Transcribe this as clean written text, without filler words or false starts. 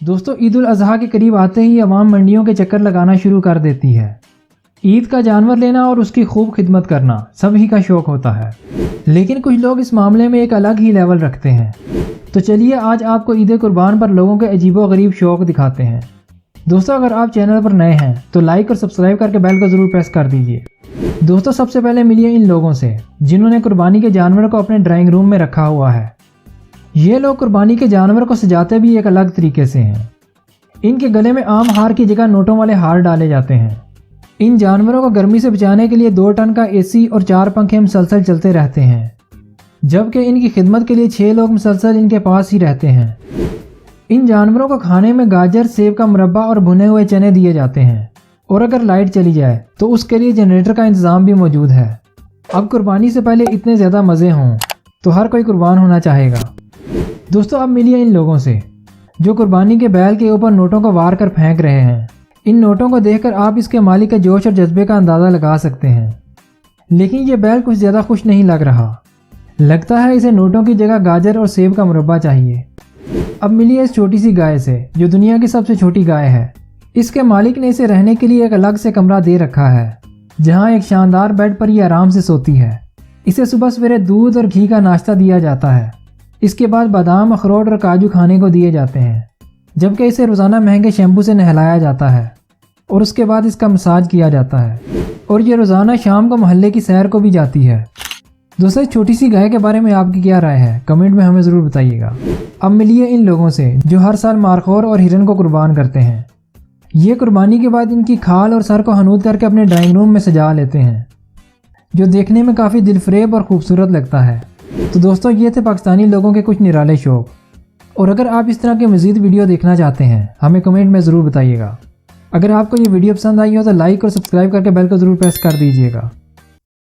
دوستو عید الاضحیٰ کے قریب آتے ہی عوام منڈیوں کے چکر لگانا شروع کر دیتی ہے۔ عید کا جانور لینا اور اس کی خوب خدمت کرنا سبھی کا شوق ہوتا ہے، لیکن کچھ لوگ اس معاملے میں ایک الگ ہی لیول رکھتے ہیں۔ تو چلیے آج آپ کو عید قربان پر لوگوں کے عجیب و غریب شوق دکھاتے ہیں۔ دوستو اگر آپ چینل پر نئے ہیں تو لائک اور سبسکرائب کر کے بیل کو ضرور پریس کر دیجئے۔ دوستو سب سے پہلے ملیے ان لوگوں سے جنہوں نے قربانی کے جانور کو اپنے ڈرائنگ روم میں رکھا ہوا ہے۔ یہ لوگ قربانی کے جانور کو سجاتے بھی ایک الگ طریقے سے ہیں۔ ان کے گلے میں عام ہار کی جگہ نوٹوں والے ہار ڈالے جاتے ہیں۔ ان جانوروں کو گرمی سے بچانے کے لیے 2 ٹن کا اے سی اور 4 پنکھے مسلسل چلتے رہتے ہیں، جبکہ ان کی خدمت کے لیے 6 لوگ مسلسل ان کے پاس ہی رہتے ہیں۔ ان جانوروں کو کھانے میں گاجر، سیب کا مربع اور بھنے ہوئے چنے دیے جاتے ہیں، اور اگر لائٹ چلی جائے تو اس کے لیے جنریٹر کا انتظام بھی موجود ہے۔ اب قربانی سے پہلے اتنے زیادہ مزے ہوں تو ہر کوئی قربان ہونا چاہے گا۔ دوستو اب ملیے ان لوگوں سے جو قربانی کے بیل کے اوپر نوٹوں کو وار کر پھینک رہے ہیں۔ ان نوٹوں کو دیکھ کر آپ اس کے مالک کے جوش اور جذبے کا اندازہ لگا سکتے ہیں، لیکن یہ بیل کچھ زیادہ خوش نہیں لگ رہا۔ لگتا ہے اسے نوٹوں کی جگہ گاجر اور سیب کا مربع چاہیے۔ اب ملیے اس چھوٹی سی گائے سے جو دنیا کی سب سے چھوٹی گائے ہے۔ اس کے مالک نے اسے رہنے کے لیے ایک الگ سے کمرہ دے رکھا ہے، جہاں ایک شاندار بیڈ پر یہ آرام سے سوتی ہے۔ اسے صبح سویرے دودھ اور گھی کا ناشتہ دیا جاتا ہے، اس کے بعد بادام، اخروٹ اور کاجو کھانے کو دیے جاتے ہیں، جبکہ اسے روزانہ مہنگے شیمپو سے نہلایا جاتا ہے اور اس کے بعد اس کا مساج کیا جاتا ہے، اور یہ روزانہ شام کو محلے کی سیر کو بھی جاتی ہے۔ دوستو اس چھوٹی سی گائے کے بارے میں آپ کی کیا رائے ہے؟ کمنٹ میں ہمیں ضرور بتائیے گا۔ اب ملیے ان لوگوں سے جو ہر سال مارخور اور ہرن کو قربان کرتے ہیں۔ یہ قربانی کے بعد ان کی کھال اور سر کو ہنود کر کے اپنے ڈرائنگ روم میں سجا لیتے ہیں، جو دیکھنے میں کافی دل فریب اور خوبصورت لگتا ہے۔ تو دوستو یہ تھے پاکستانی لوگوں کے کچھ نرالے شوق، اور اگر آپ اس طرح کے مزید ویڈیو دیکھنا چاہتے ہیں ہمیں کمنٹ میں ضرور بتائیے گا۔ اگر آپ کو یہ ویڈیو پسند آئی ہو تو لائک اور سبسکرائب کر کے بیل کو ضرور پریس کر دیجیے گا۔